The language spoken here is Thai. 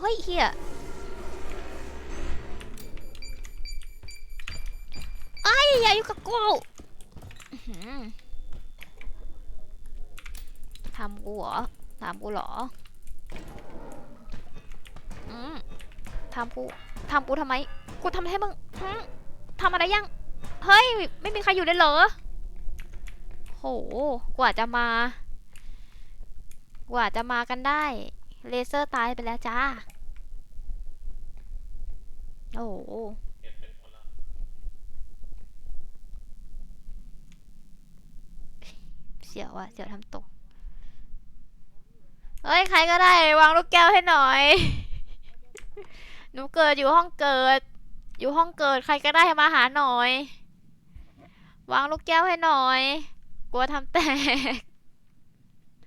ฮ้ยเฮียไอ้อย่าอยู่กับกูทำกูเหรอทำกูเหรอทำกูทำไมกูทำให้มึงทำอะไรยังเฮ้ยไม่มีใครอยู่เลยเหรอโหกว่าจะมากันได้เลเซอร์ตายไปแล้วจ้าโอ้เสียวอะเสียวทำตกเฮ้ยใครก็ได้วางลูกแก้วให้หน่อยหนูเกิดอยู่ห้องเกิดใครก็ได้มาหาหน่อยวางลูกแก้วให้หน่อยกลัวทำแตก